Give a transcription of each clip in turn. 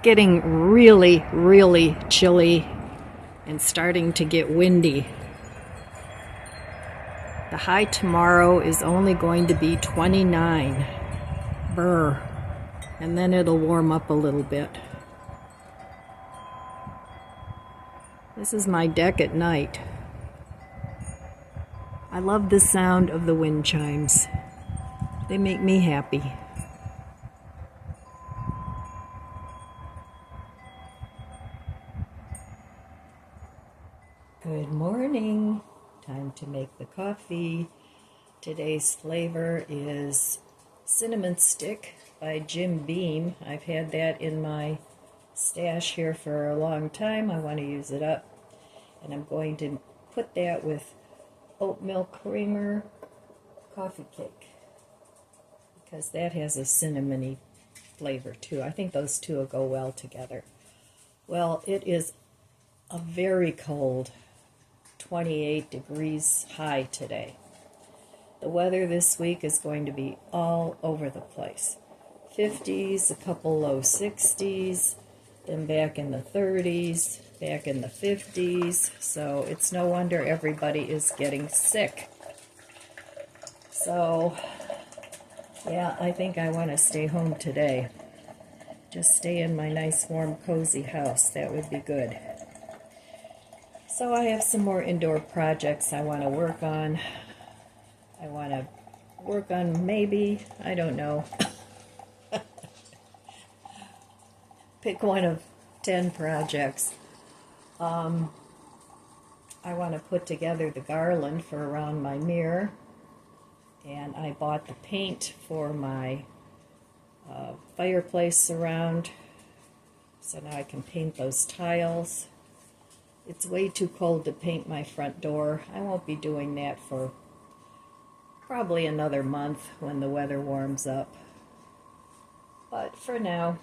getting really, really chilly and starting to get windy. The high tomorrow is only going to be 29. Brr. And then it'll warm up a little bit. This is my deck at night. I love the sound of the wind chimes. They make me happy. Good morning. Time to make the coffee. Today's flavor is Cinnamon Stick by Jim Beam. I've had that in my stash here for a long time. I want to use it up. And I'm going to put that with oatmeal creamer coffee cake, because that has a cinnamony flavor too. I think those two will go well together. Well, it is a very cold 28 degrees high today. The weather this week is going to be all over the place. 50s, a couple low 60s, then back in the 30s, back in the 50s. So it's no wonder everybody is getting sick. So, yeah, I think I want to stay home today. Just stay in my nice, warm, cozy house. That would be good. So I have some more indoor projects I want to work on. I want to work on maybe, I don't know, pick one of 10 projects. I want to put together the garland for around my mirror. And I bought the paint for my fireplace surround. So now I can paint those tiles. It's way too cold to paint my front door. I won't be doing that for probably another month when the weather warms up. But for now,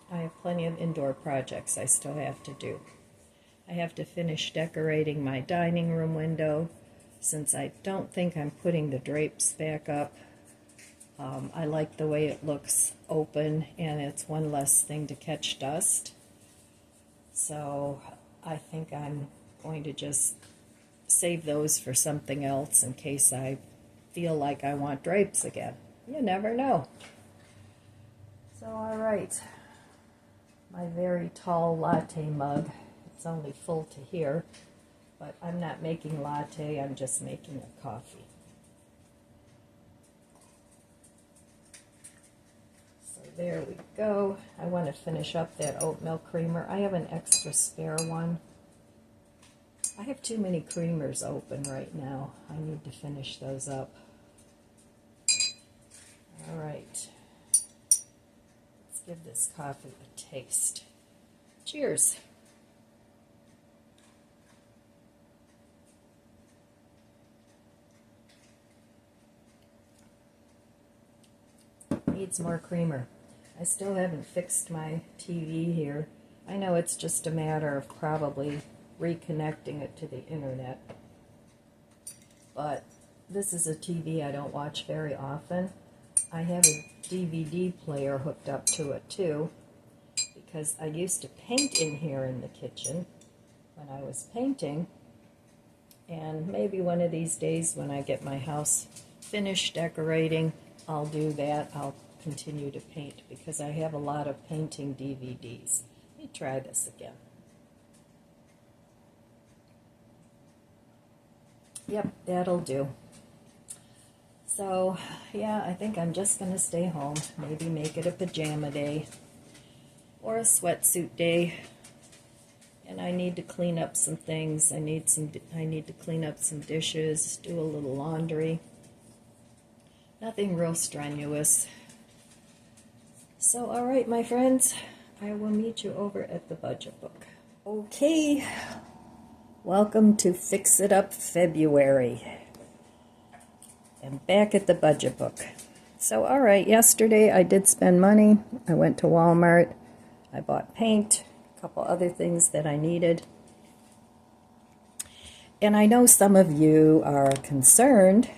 I have plenty of indoor projects I still have to do. I have to finish decorating my dining room window, since I don't think I'm putting the drapes back up. I like the way it looks open, and it's one less thing to catch dust. So I think I'm going to just save those for something else in case I feel like I want drapes again. You never know. So, all right. My very tall latte mug. It's only full to here, but I'm not making latte, I'm just making a coffee. So there we go. I want to finish up that oatmeal creamer. I have an extra spare one. I have too many creamers open right now. I need to finish those up. All right. Let's give this coffee a taste. Cheers. Needs more creamer. I still haven't fixed my TV here. I know it's just a matter of probably reconnecting it to the internet. But this is a TV I don't watch very often. I have a DVD player hooked up to it too, because I used to paint in here in the kitchen when I was painting. And maybe one of these days when I get my house finished decorating, I'll do that. I'll continue to paint because I have a lot of painting DVDs. Let me try this again. Yep, that'll do. So, yeah, I think I'm just going to stay home. Maybe make it a pajama day or a sweatsuit day. And I need to clean up some things. I need to clean up some dishes, do a little laundry. Nothing real strenuous. So, all right, my friends, I will meet you over at the budget book. Okay, welcome to Fix It Up February. I'm back at the budget book. So, all right, yesterday I did spend money. I went to Walmart. I bought paint, a couple other things that I needed. And I know some of you are concerned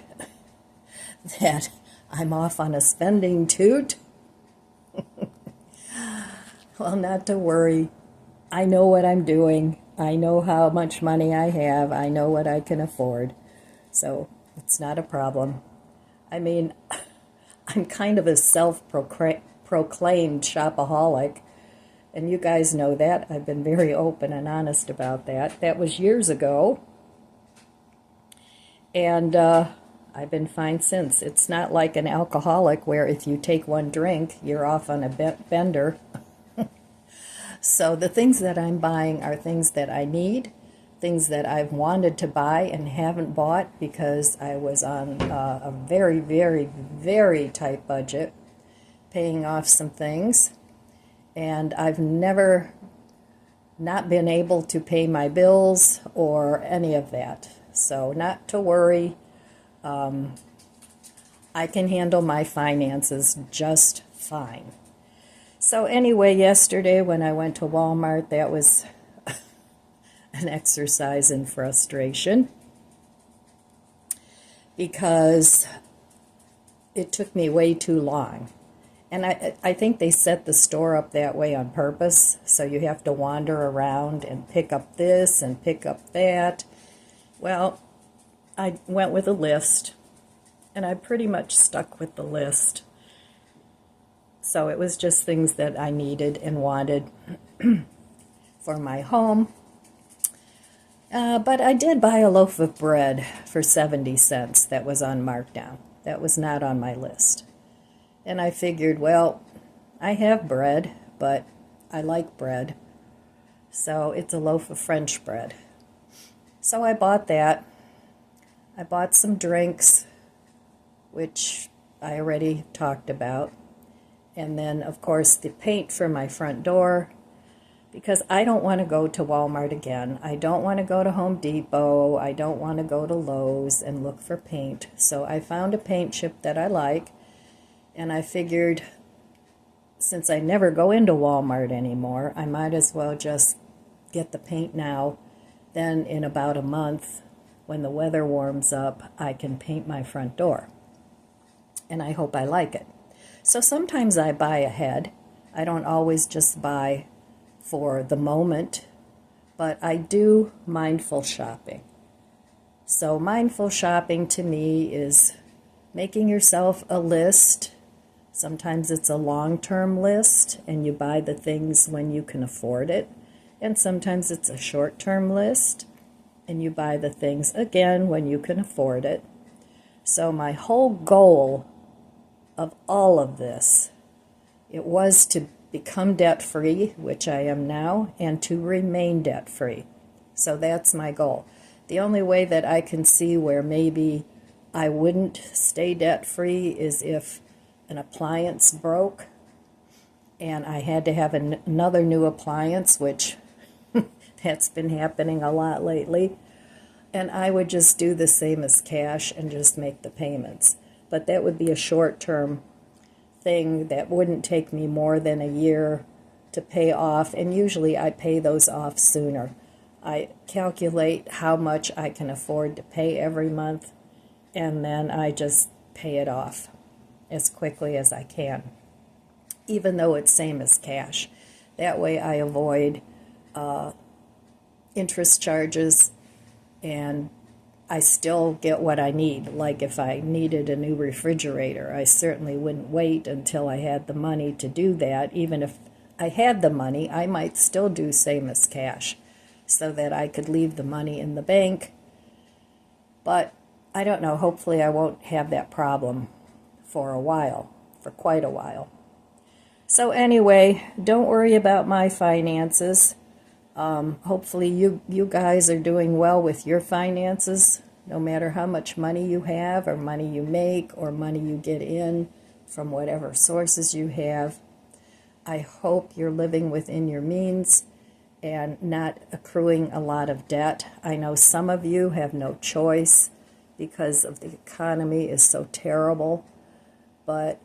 that I'm off on a spending toot. Well, not to worry. I know what I'm doing. I know how much money I have. I know what I can afford. So it's not a problem. I mean, I'm kind of a self-proclaimed shopaholic, and you guys know that. I've been very open and honest about that. That was years ago, and I've been fine since. It's not like an alcoholic where if you take one drink, you're off on a bender. So the things that I'm buying are things that I need, things that I've wanted to buy and haven't bought because I was on a very, very, very tight budget, paying off some things. And I've never not been able to pay my bills or any of that. So not to worry. I can handle my finances just fine. So anyway, yesterday when I went to Walmart, that was an exercise in frustration because it took me way too long. And I think they set the store up that way on purpose, so you have to wander around and pick up this and pick up that. Well, I went with a list, and I pretty much stuck with the list. So it was just things that I needed and wanted for my home. But I did buy a loaf of bread for 70 cents that was on markdown. That was not on my list. And I figured, well, I have bread, but I like bread. So it's a loaf of French bread. So I bought that. I bought some drinks, which I already talked about. And then, of course, the paint for my front door, because I don't want to go to Walmart again. I don't want to go to Home Depot. I don't want to go to Lowe's and look for paint. So I found a paint chip that I like, and I figured since I never go into Walmart anymore, I might as well just get the paint now. Then in about a month, when the weather warms up, I can paint my front door. And I hope I like it. So sometimes I buy ahead. I don't always just buy for the moment, but I do mindful shopping. So mindful shopping to me is making yourself a list. Sometimes it's a long-term list and you buy the things when you can afford it. And sometimes it's a short-term list and you buy the things again when you can afford it. So my whole goal of all of this, it was to become debt-free, which I am now, and to remain debt-free. So that's my goal. The only way that I can see where maybe I wouldn't stay debt-free is if an appliance broke and I had to have another new appliance, which that's been happening a lot lately. And I would just do the same as cash and just make the payments. But that would be a short-term thing that wouldn't take me more than a year to pay off, and usually I pay those off sooner. I calculate how much I can afford to pay every month, and then I just pay it off as quickly as I can, even though it's same as cash. That way I avoid interest charges, and I still get what I need. Like if I needed a new refrigerator, I certainly wouldn't wait until I had the money to do that. Even if I had the money, I might still do same as cash so that I could leave the money in the bank. But I don't know, hopefully I won't have that problem for a while, for quite a while. So anyway, don't worry about my finances. Hopefully you guys are doing well with your finances, no matter how much money you have or money you make or money you get in from whatever sources you have. I hope you're living within your means and not accruing a lot of debt. I know some of you have no choice because of the economy is so terrible, but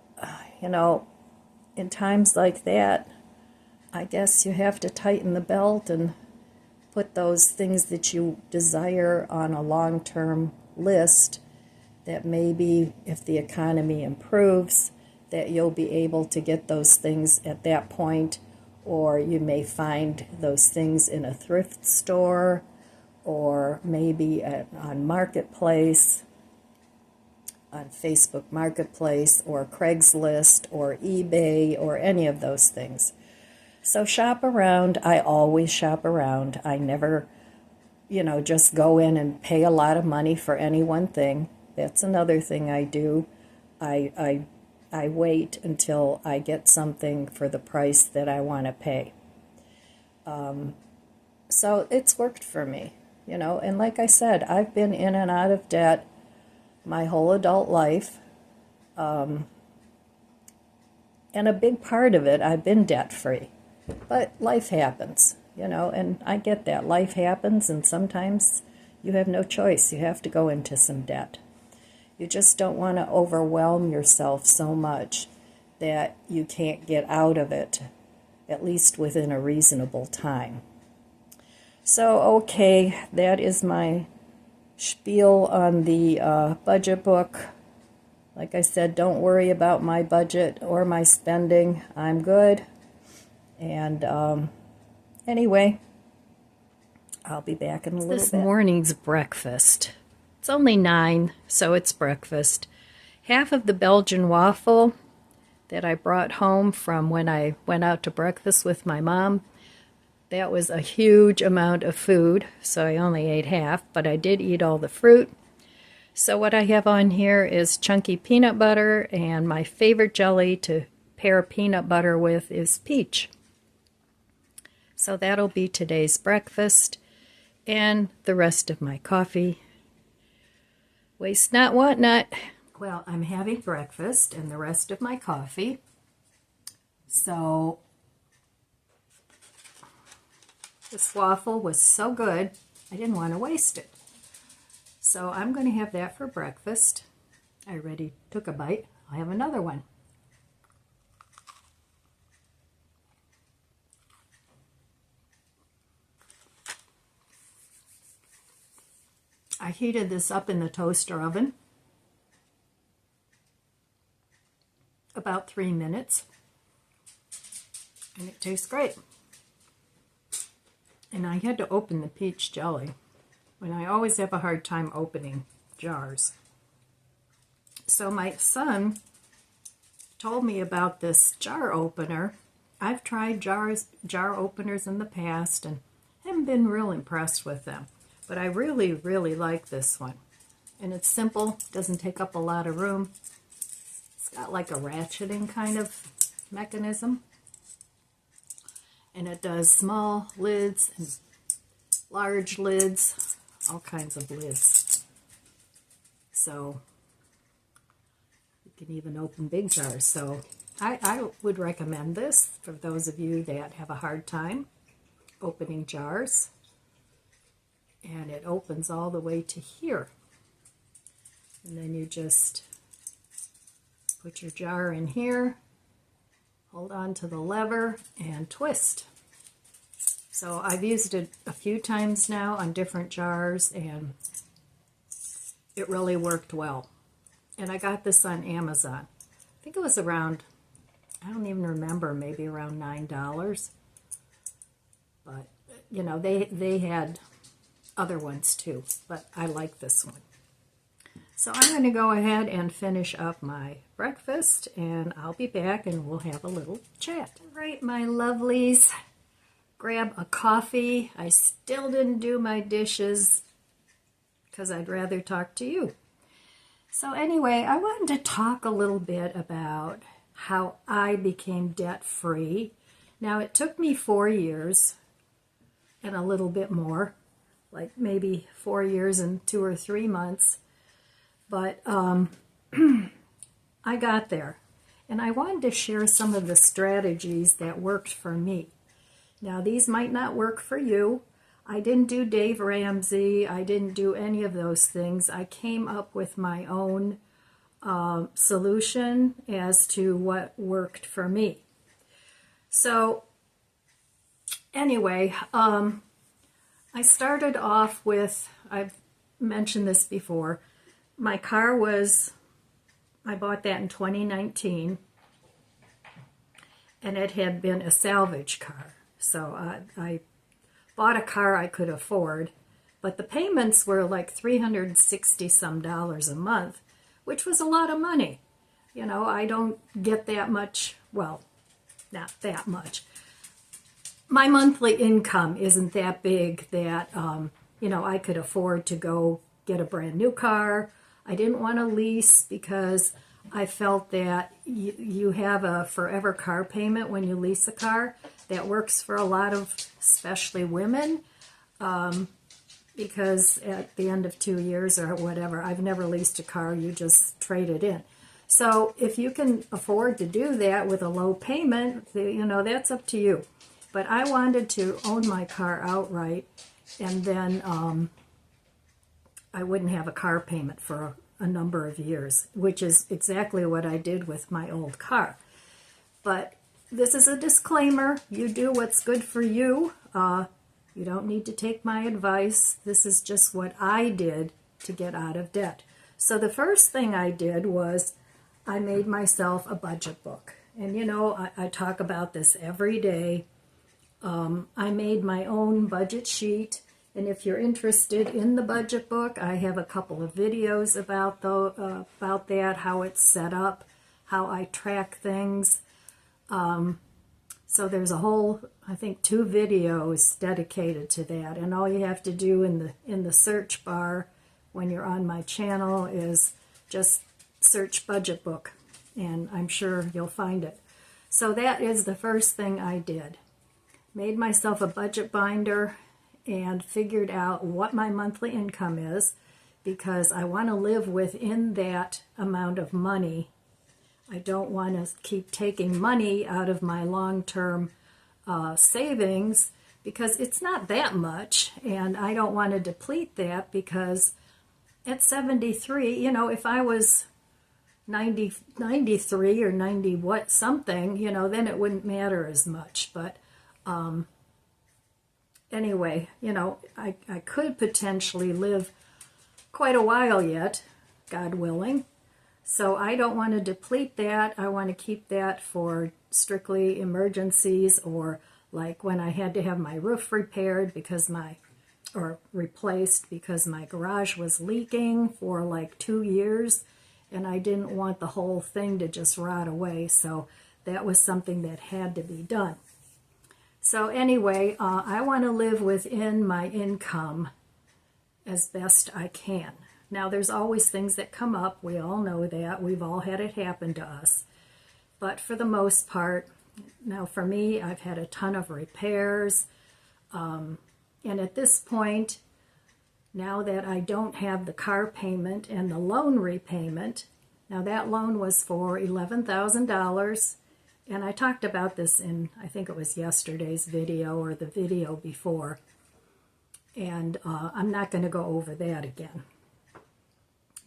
in times like that, I guess you have to tighten the belt and put those things that you desire on a long-term list that maybe if the economy improves, that you'll be able to get those things at that point, or you may find those things in a thrift store, or maybe on Marketplace, on Facebook Marketplace, or Craigslist, or eBay, or any of those things. So shop around. I always shop around. I never, just go in and pay a lot of money for any one thing. That's another thing I do. I wait until I get something for the price that I want to pay. So it's worked for me, and like I said, I've been in and out of debt my whole adult life. And a big part of it, I've been debt-free. But life happens, and I get that. Life happens, and sometimes you have no choice. You have to go into some debt. You just don't want to overwhelm yourself so much that you can't get out of it, at least within a reasonable time. So, okay, that is my spiel on the budget book. Like I said, don't worry about my budget or my spending. I'm good. And anyway, I'll be back in a little bit. This morning's breakfast. It's only 9, so it's breakfast. Half of the Belgian waffle that I brought home from when I went out to breakfast with my mom, that was a huge amount of food, so I only ate half, but I did eat all the fruit. So what I have on here is chunky peanut butter, and my favorite jelly to pair peanut butter with is peach. So that'll be today's breakfast and the rest of my coffee. Waste not, want not. Well, I'm having breakfast and the rest of my coffee. So this waffle was so good, I didn't want to waste it. So I'm going to have that for breakfast. I already took a bite. I'll have another one. I heated this up in the toaster oven about 3 minutes, and it tastes great. And I had to open the peach jelly, and I always have a hard time opening jars. So my son told me about this jar opener. I've tried jar openers in the past and haven't been real impressed with them. But I really, really like this one. And it's simple, doesn't take up a lot of room. It's got like a ratcheting kind of mechanism. And it does small lids and large lids, all kinds of lids. So you can even open big jars. So I would recommend this for those of you that have a hard time opening jars. And it opens all the way to here. And then you just put your jar in here, hold on to the lever, and twist. So I've used it a few times now on different jars, and it really worked well. And I got this on Amazon. I think it was around, I don't even remember, maybe around $9. But, they had other ones too, but I like this one. So I'm going to go ahead and finish up my breakfast, and I'll be back and we'll have a little chat. All right, my lovelies, grab a coffee. I still didn't do my dishes because I'd rather talk to you. So anyway, I wanted to talk a little bit about how I became debt-free. Now, it took me 4 years and a little bit more, like maybe 4 years and 2 or 3 months. But I got there. And I wanted to share some of the strategies that worked for me. Now, these might not work for you. I didn't do Dave Ramsey. I didn't do any of those things. I came up with my own solution as to what worked for me. So anyway, I started off with, I've mentioned this before, my car was, I bought that in 2019, and it had been a salvage car. So I bought a car I could afford, but the payments were like $360 some a month, which was a lot of money. You know, I don't get that much, well, not that much. My monthly income isn't that big that, you know, I could afford to go get a brand new car. I didn't want to lease because I felt that you have a forever car payment when you lease a car. That works for a lot of, especially women, because at the end of 2 years or whatever, I've never leased a car, you just trade it in. So if you can afford to do that with a low payment, you know, that's up to you. But I wanted to own my car outright, and then I wouldn't have a car payment for a number of years, which is exactly what I did with my old car. But this is a disclaimer. You do what's good for you. You don't need to take my advice. This is just what I did to get out of debt. So the first thing I did was I made myself a budget book. And you know, I talk about this every day. I made my own budget sheet. And if you're interested in the budget book, I have a couple of videos about that, how it's set up, how I track things. So there's a whole, I think, 2 videos dedicated to that. And all you have to do in the search bar when you're on my channel is just search budget book, and I'm sure you'll find it. So that is the first thing I did. Made myself a budget binder and figured out what my monthly income is, because I want to live within that amount of money. I don't want to keep taking money out of my long-term savings, because it's not that much, and I don't want to deplete that, because at 73, you know, if I was 93 or 90 what something, you know, then it wouldn't matter as much. But anyway, you know, I could potentially live quite a while yet, God willing. So I don't want to deplete that. I want to keep that for strictly emergencies, or like when I had to have my roof repaired or replaced because my garage was leaking for like 2 years, and I didn't want the whole thing to just rot away. So that was something that had to be done. So anyway, I want to live within my income as best I can. Now, there's always things that come up. We all know that. We've all had it happen to us. But for the most part, now for me, I've had a ton of repairs. And at this point, now that I don't have the car payment and the loan repayment, now that loan was for $11,000. And I talked about this in, I think it was yesterday's video or the video before. And I'm not going to go over that again.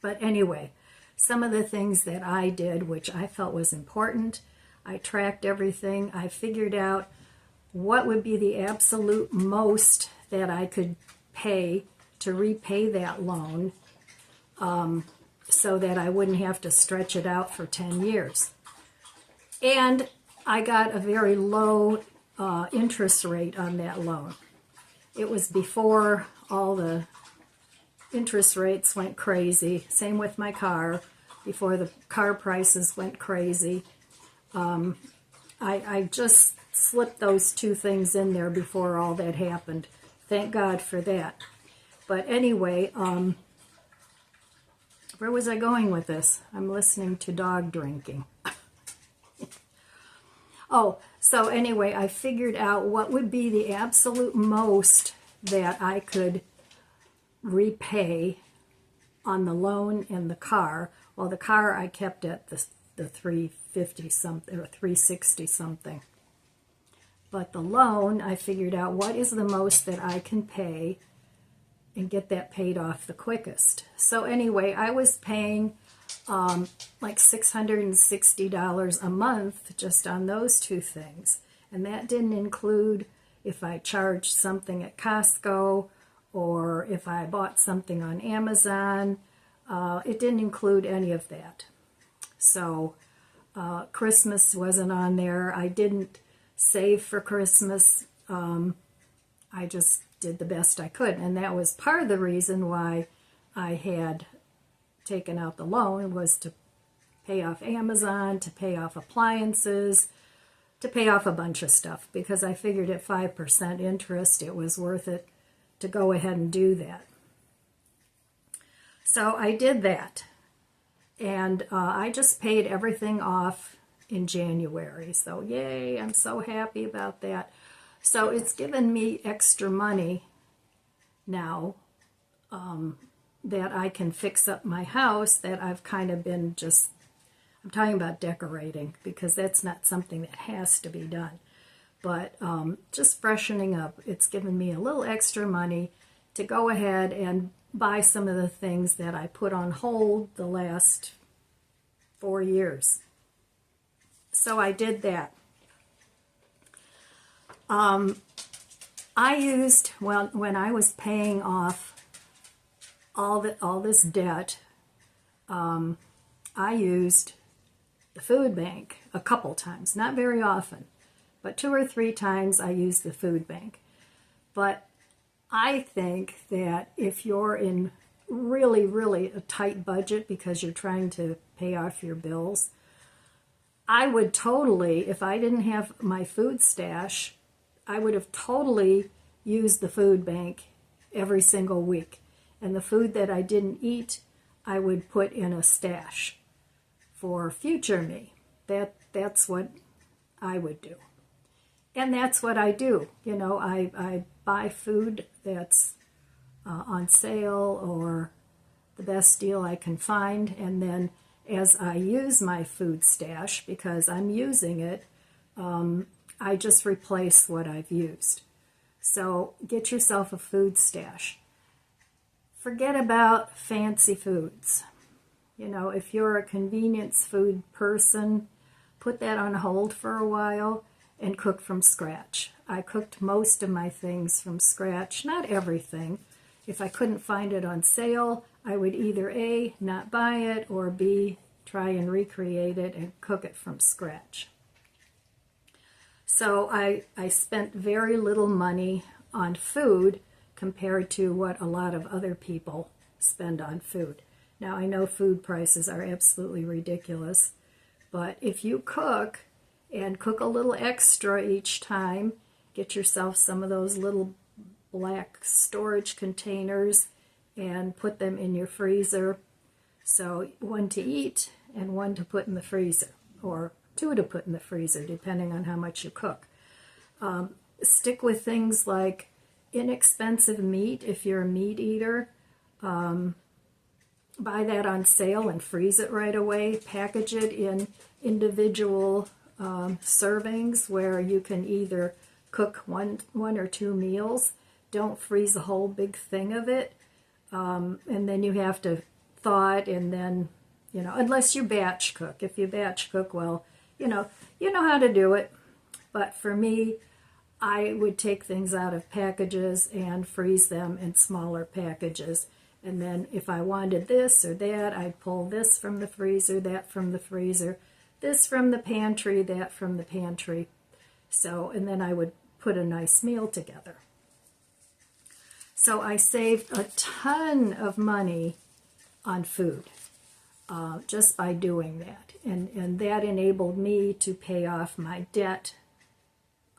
But anyway, some of the things that I did, which I felt was important, I tracked everything. I figured out what would be the absolute most that I could pay to repay that loan, so that I wouldn't have to stretch it out for 10 years. And I got a very low interest rate on that loan. It was before all the interest rates went crazy. Same with my car, before the car prices went crazy. I just slipped those 2 things in there before all that happened. Thank God for that. But anyway, where was I going with this? I'm listening to dog drinking. Oh, so anyway, I figured out what would be the absolute most that I could repay on the loan and the car. Well, the car I kept at the 350 something or 360 something. But the loan, I figured out what is the most that I can pay and get that paid off the quickest. So anyway, I was paying like $660 a month just on those 2 things. And that didn't include if I charged something at Costco or if I bought something on Amazon. It didn't include any of that. So Christmas wasn't on there. I didn't save for Christmas. I just did the best I could. And that was part of the reason why I had taken out the loan, was to pay off Amazon, to pay off appliances, to pay off a bunch of stuff, because I figured at 5% interest it was worth it to go ahead and do that. So I did that. And I just paid everything off in January. So yay, I'm so happy about that. So it's given me extra money now that I can fix up my house that I've kind of been just, I'm talking about decorating because that's not something that has to be done. But just freshening up, it's given me a little extra money to go ahead and buy some of the things that I put on hold the last 4 years. So I did that. I used, well, when I was paying off all this debt, I used the food bank a couple times, not very often, but 2 or 3 times I used the food bank. But I think that if you're in really, really a tight budget because you're trying to pay off your bills, I would totally, if I didn't have my food stash, I would have totally used the food bank every single week. And the food that I didn't eat, I would put in a stash for future me. That's what I would do. And that's what I do. You know, I buy food that's on sale or the best deal I can find, and then as I use my food stash, because I'm using it, I just replace what I've used. So get yourself a food stash. Forget about fancy foods. You know, if you're a convenience food person, put that on hold for a while and cook from scratch. I cooked most of my things from scratch, not everything. If I couldn't find it on sale, I would either A, not buy it, or B, try and recreate it and cook it from scratch. So I spent very little money on food compared to what a lot of other people spend on food. Now, I know food prices are absolutely ridiculous, but if you cook and cook a little extra each time, get yourself some of those little black storage containers and put them in your freezer. So one to eat and one to put in the freezer, or 2 to put in the freezer, depending on how much you cook. Stick with things like inexpensive meat if you're a meat eater. Buy that on sale and freeze it right away. Package it in individual servings where you can either cook one or 2 meals. Don't freeze a whole big thing of it. And then you have to thaw it, and then, you know, unless you batch cook. If you batch cook, well, you know how to do it. But for me, I would take things out of packages and freeze them in smaller packages. And then if I wanted this or that, I'd pull this from the freezer, that from the freezer, this from the pantry, that from the pantry. So, and then I would put a nice meal together. So I saved a ton of money on food just by doing that. And that enabled me to pay off my debt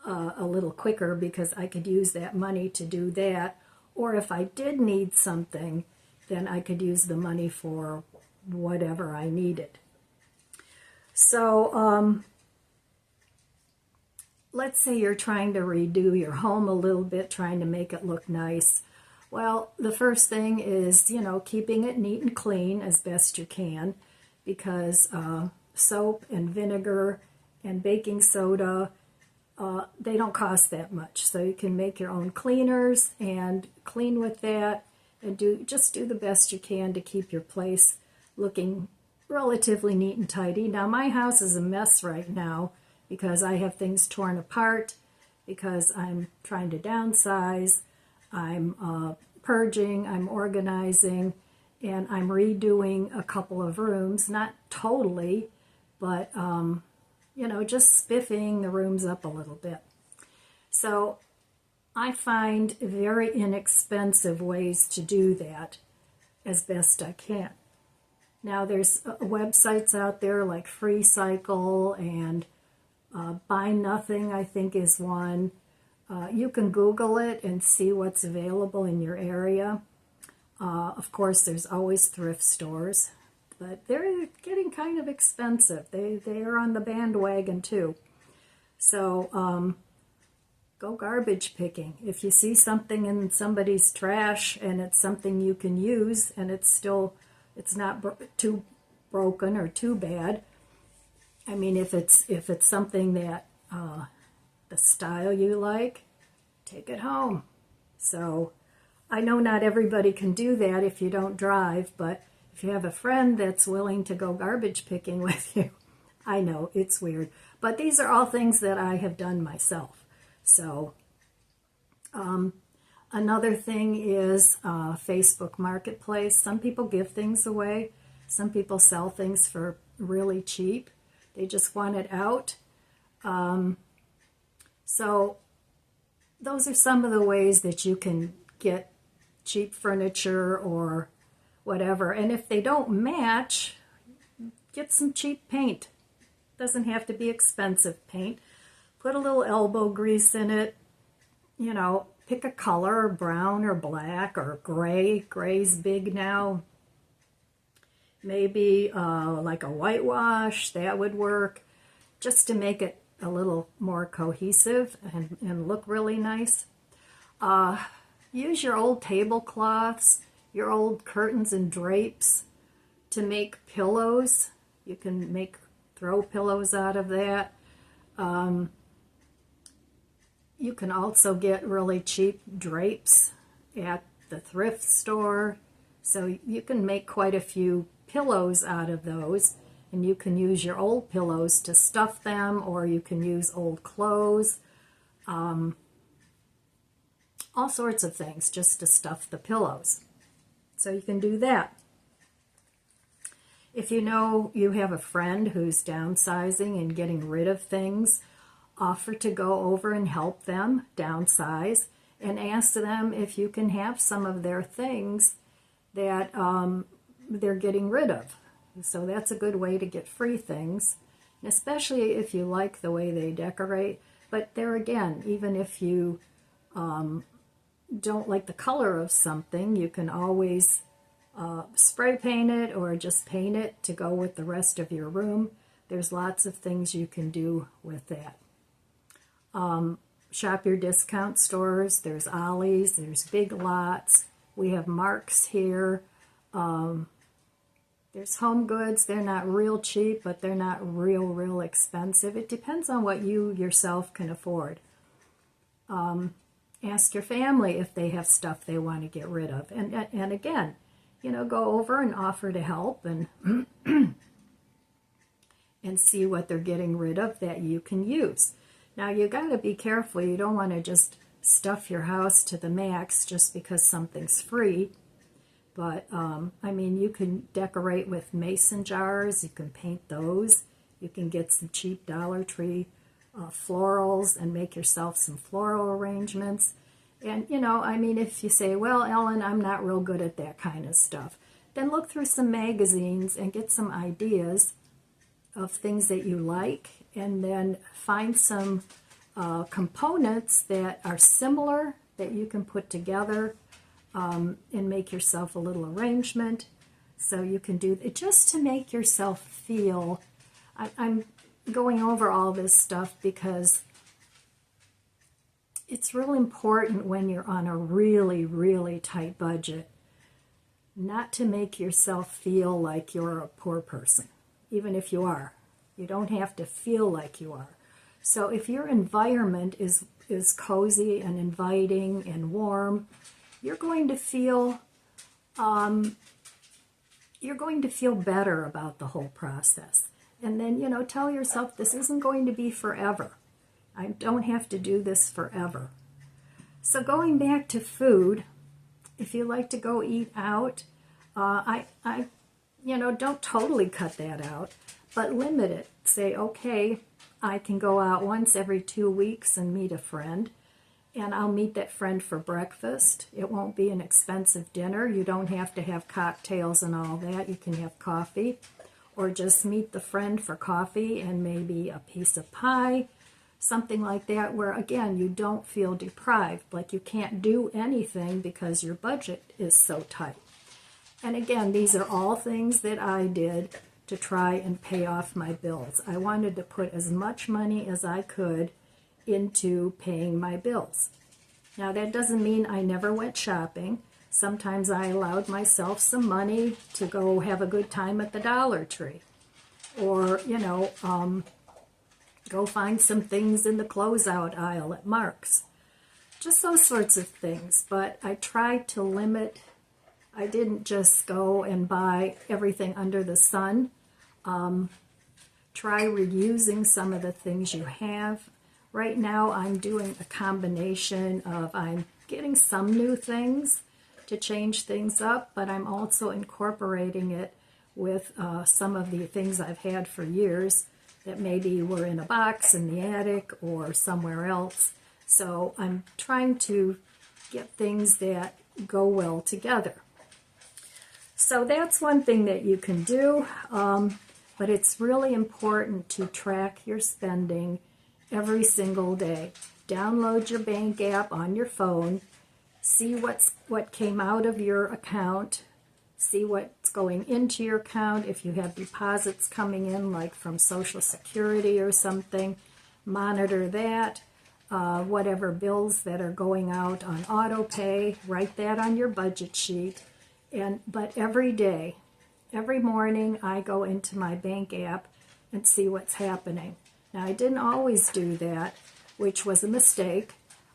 a little quicker, because I could use that money to do that. Or if I did need something, then I could use the money for whatever I needed. So let's say you're trying to redo your home a little bit, trying to make it look nice. Well, the first thing is, you know, keeping it neat and clean as best you can, because soap and vinegar and baking soda, they don't cost that much. So you can make your own cleaners and clean with that, and just do the best you can to keep your place looking relatively neat and tidy. Now, my house is a mess right now because I have things torn apart, because I'm trying to downsize, I'm purging, I'm organizing, and I'm redoing a couple of rooms, not totally, but, just spiffing the rooms up a little bit. So I find very inexpensive ways to do that as best I can. Now there's websites out there like FreeCycle and Buy Nothing, I think, is one. You can Google it and see what's available in your area. Of course, there's always thrift stores, but they're getting kind of expensive. They are on the bandwagon too. So go garbage picking. If you see something in somebody's trash and it's something you can use and it's not too broken or too bad. I mean, if it's something that the style you like, take it home. So I know not everybody can do that if you don't drive, but if you have a friend that's willing to go garbage picking with you, I know it's weird. But these are all things that I have done myself. So another thing is Facebook Marketplace. Some people give things away. Some people sell things for really cheap. They just want it out. So those are some of the ways that you can get cheap furniture or whatever. And if they don't match, get some cheap paint. Doesn't have to be expensive paint. Put a little elbow grease in it. Pick a color, brown or black or gray. Gray's big now. Maybe like a whitewash, that would work, just to make it a little more cohesive and look really nice. Use your old tablecloths, your old curtains and drapes to make make You can make throw pillows out of that. You can also get really cheap drapes at the thrift store. So you can make quite a few pillows out of those. And you can use your old pillows to stuff them, or you can use old clothes. All sorts of things just to stuff the pillows. So you can do that. If you know you have a friend who's downsizing and getting rid of things, offer to go over and help them downsize and ask them if you can have some of their things that they're getting rid of. So that's a good way to get free things, especially if you like the way they decorate. But there again, even if you don't like the color of something, you can always spray paint it or just paint it to go with the rest of your room. There's lots of things you can do with that. Shop your discount stores. There's Ollie's, there's Big Lots. We have Marks here. There's Home Goods. They're not real cheap, but they're not real expensive. It depends on what you yourself can afford. Ask your family if they have stuff they want to get rid of. And again, go over and offer to help and and see what they're getting rid of that you can use. Now, you got to be careful. You don't want to just stuff your house to the max just because something's free. But, you can decorate with mason jars. You can paint those. You can get some cheap Dollar Tree florals and make yourself some floral arrangements. And, if you say, well, Ellen, I'm not real good at that kind of stuff, then look through some magazines and get some ideas of things that you like, and then find some components that are similar that you can put together and make yourself a little arrangement. So you can do it just to make yourself feel. I'm going over all this stuff because it's real important when you're on a really tight budget not to make yourself feel like you're a poor person, even if you are. You don't have to feel like you are. So if your environment is cozy and inviting and warm, you're going to feel better about the whole process. And then, tell yourself this isn't going to be forever. I don't have to do this forever. So going back to food, if you like to go eat out, don't totally cut that out. but limit it. Say, okay, I can go out once every 2 weeks and meet a friend, and I'll meet that friend for breakfast. It won't be an expensive dinner. You don't have to have cocktails and all that. You can have coffee, or just meet the friend for coffee and maybe a piece of pie, something like that, where again, you don't feel deprived, like you can't do anything because your budget is so tight. And again, these are all things that I did to try and pay off my bills. I wanted to put as much money as I could into paying my bills. Now, that doesn't mean I never went shopping. Sometimes I allowed myself some money to go have a good time at the Dollar Tree, or, go find some things in the closeout aisle at Mark's. Just those sorts of things. But I tried to limit. I didn't just go and buy everything under the sun. Try reusing some of the things you have. Right now I'm doing a combination of, I'm getting some new things to change things up, but I'm also incorporating it with some of the things I've had for years that maybe were in a box in the attic or somewhere else. So I'm trying to get things that go well together. So that's one thing that you can do, but it's really important to track your spending every single day. Download your bank app on your phone, see what came out of your account, see what's going into your account. If you have deposits coming in, like from Social Security or something, monitor that. Whatever bills that are going out on auto pay, write that on your budget sheet. But every day, every morning, I go into my bank app and see what's happening. Now, I didn't always do that, which was a mistake,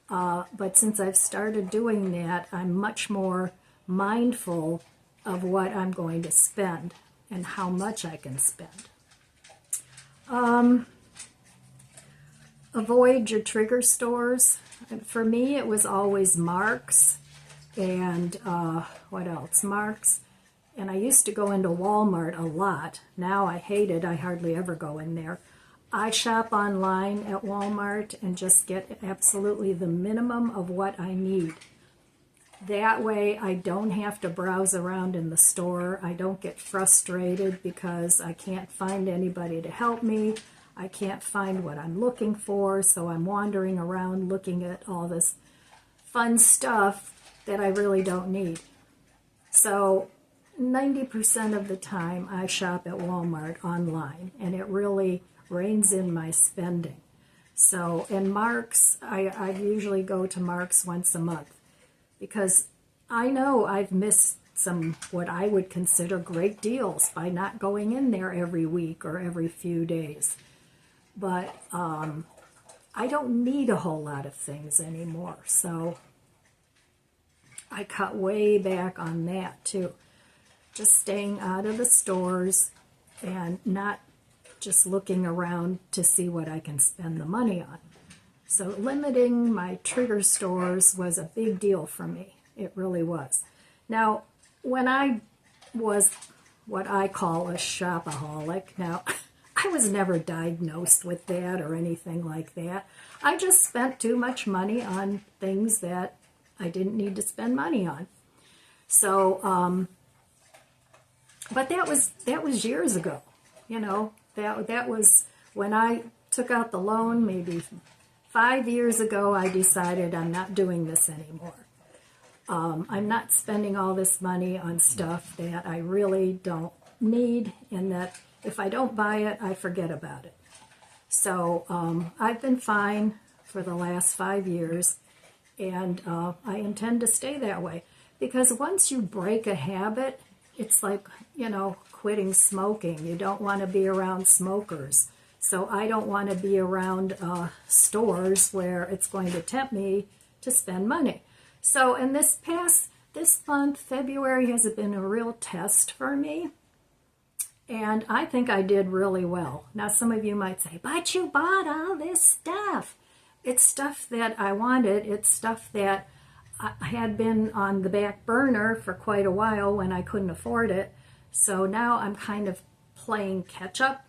but since I've started doing that, I'm much more mindful of what I'm going to spend and how much I can spend. Avoid your trigger stores. For me, it was always Mark's and what else? Mark's. And I used to go into Walmart a lot. Now I hate it. I hardly ever go in there. I shop online at Walmart and just get absolutely the minimum of what I need. That way I don't have to browse around in the store. I don't get frustrated because I can't find anybody to help me. I can't find what I'm looking for, so I'm wandering around looking at all this fun stuff that I really don't need. So 90% of the time I shop at Walmart online, and it really reins in my spending. So, and Mark's, I usually go to Mark's once a month because I know I've missed some what I would consider great deals by not going in there every week or every few days. But I don't need a whole lot of things anymore, so I cut way back on that too. Just staying out of the stores and not just looking around to see what I can spend the money on. So limiting my trigger stores was a big deal for me. It really was. Now, when I was what I call a shopaholic, now I was never diagnosed with that or anything like that. I just spent too much money on things that I didn't need to spend money on. So, but that was years ago. You know, that was when I took out the loan. Maybe 5 years ago, I decided I'm not doing this anymore. I'm not spending all this money on stuff that I really don't need, and that if I don't buy it, I forget about it. So I've been fine for the last 5 years, and I intend to stay that way. Because once you break a habit, it's like, quitting smoking. You don't want to be around smokers. So I don't want to be around stores where it's going to tempt me to spend money. So in this month, February, has been a real test for me. And I think I did really well. Now, some of you might say, but you bought all this stuff. It's stuff that I wanted. It's stuff that had been on the back burner for quite a while when I couldn't afford it. So now I'm kind of playing catch up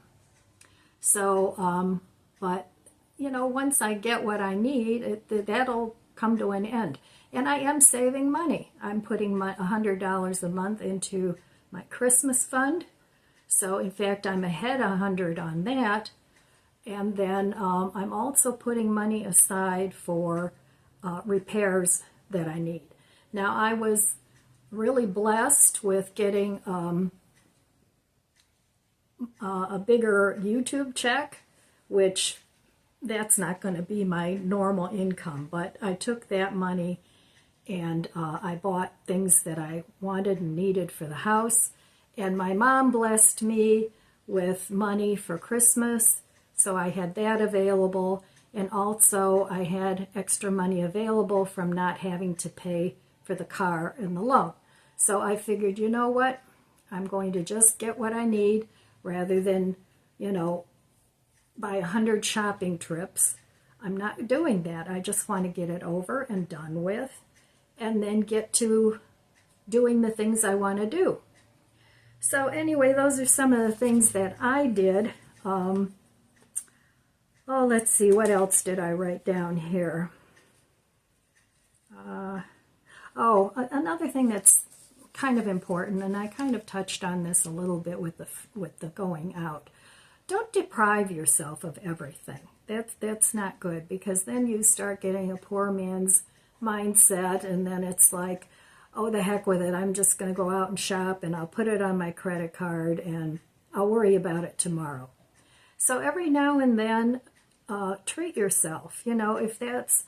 So, but, you know, once I get what I need, that'll come to an end. And I am saving money. I'm putting my $100 a month into my Christmas fund. So, in fact, I'm ahead $100 on that. And then I'm also putting money aside for repairs that I need. Now, I was really blessed with getting a bigger YouTube check, which that's not going to be my normal income, but I took that money and I bought things that I wanted and needed for the house. And my mom blessed me with money for Christmas, so I had that available. And also I had extra money available from not having to pay for the car and the loan. So I figured, you know what, I'm going to just get what I need rather than, you know, buy 100 shopping trips. I'm not doing that. I just want to get it over and done with and then get to doing the things I want to do. So anyway, those are some of the things that I did. Oh, let's see, what else did I write down here? Another thing that's kind of important, and I kind of touched on this a little bit with the going out. Don't deprive yourself of everything. That's not good, because then you start getting a poor man's mindset, and then it's like, oh, the heck with it. I'm just going to go out and shop, and I'll put it on my credit card, and I'll worry about it tomorrow. So every now and then, treat yourself. You know, if that's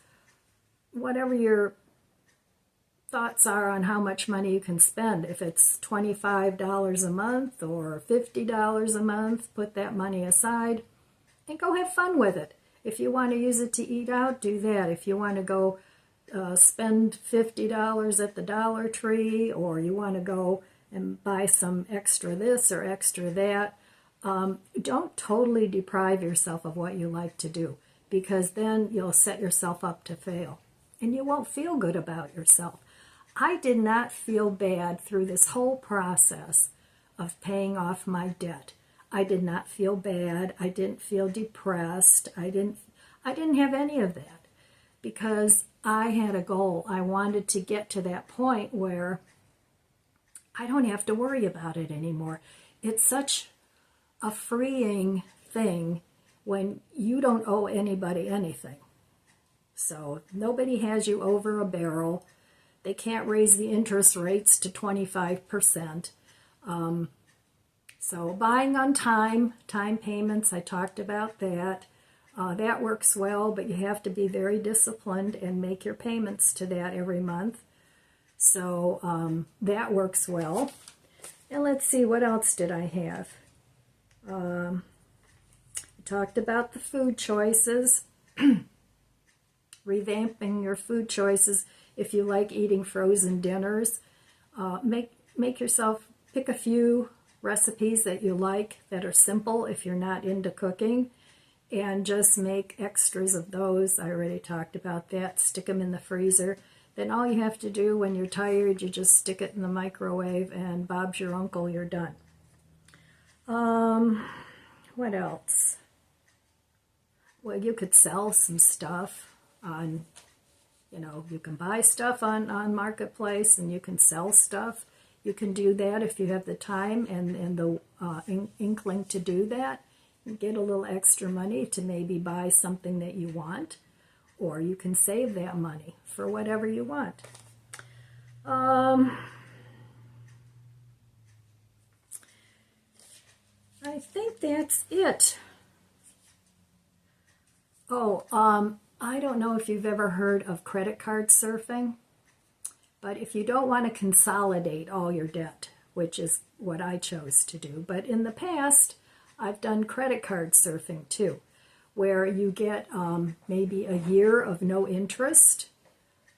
whatever your thoughts are on how much money you can spend. If it's $25 a month or $50 a month, put that money aside and go have fun with it. If you want to use it to eat out, do that. If you want to go spend $50 at the Dollar Tree, or you want to go and buy some extra this or extra that, don't totally deprive yourself of what you like to do, because then you'll set yourself up to fail and you won't feel good about yourself. I did not feel bad through this whole process of paying off my debt. I did not feel bad. I didn't feel depressed. I didn't have any of that, because I had a goal. I wanted to get to that point where I don't have to worry about it anymore. It's such a freeing thing when you don't owe anybody anything. So nobody has you over a barrel. They can't raise the interest rates to 25%. So buying on time payments, I talked about that. That works well, but you have to be very disciplined and make your payments to that every month. So that works well. And let's see, what else did I have? I talked about the food choices. Revamping your food choices. If you like eating frozen dinners, make yourself pick a few recipes that you like that are simple if you're not into cooking, and just make extras of those. I already talked about that. Stick them in the freezer. Then all you have to do when you're tired, you just stick it in the microwave, and Bob's your uncle, you're done. What else? Well, you could sell some stuff on, you can buy stuff on Marketplace, and you can sell stuff. You can do that if you have the time and the inkling to do that. You get a little extra money to maybe buy something that you want, or you can save that money for whatever you want. I think that's it. I don't know if you've ever heard of credit card surfing, but if you don't want to consolidate all your debt, which is what I chose to do, but in the past, I've done credit card surfing too, where you get maybe a year of no interest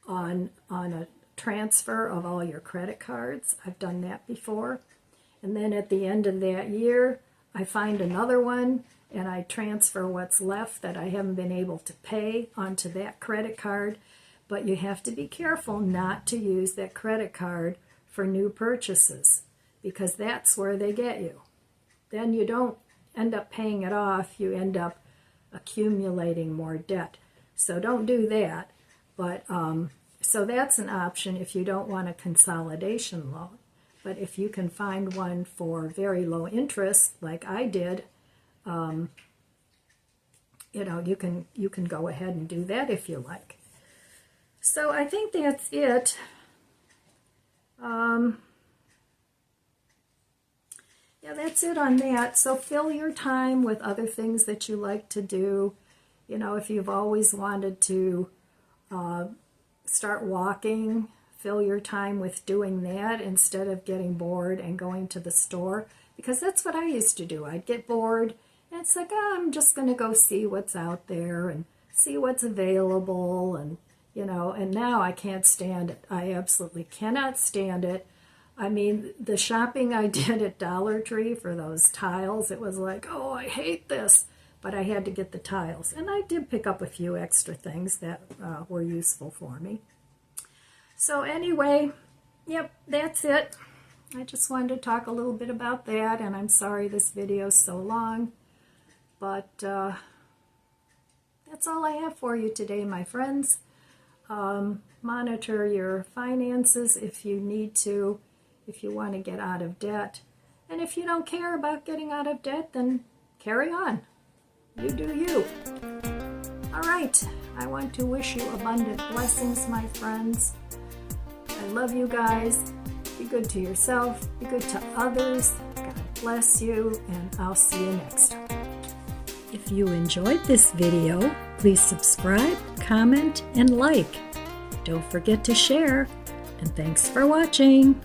on a transfer of all your credit cards. I've done that before. And then at the end of that year, I find another one, and I transfer what's left that I haven't been able to pay onto that credit card. But you have to be careful not to use that credit card for new purchases, because that's where they get you. Then you don't end up paying it off, you end up accumulating more debt. So don't do that. But so that's an option if you don't want a consolidation loan. But if you can find one for very low interest, like I did, you know, you can go ahead and do that if you like. So I think that's it. Yeah, that's it on that. So fill your time with other things that you like to do. You know, if you've always wanted to start walking, fill your time with doing that instead of getting bored and going to the store. Because that's what I used to do. I'd get bored, and it's like, oh, I'm just going to go see what's out there and see what's available. And, you know, and now I can't stand it. I absolutely cannot stand it. I mean, the shopping I did at Dollar Tree for those tiles, it was like, oh, I hate this. But I had to get the tiles. And I did pick up a few extra things that were useful for me. So anyway, yep, that's it. I just wanted to talk a little bit about that. And I'm sorry this video is so long. But that's all I have for you today, my friends. Monitor your finances if you need to, if you want to get out of debt. And if you don't care about getting out of debt, then carry on. You do you. All right. I want to wish you abundant blessings, my friends. I love you guys. Be good to yourself. Be good to others. God bless you, and I'll see you next time. If you enjoyed this video, please subscribe, comment, and like. Don't forget to share. And thanks for watching.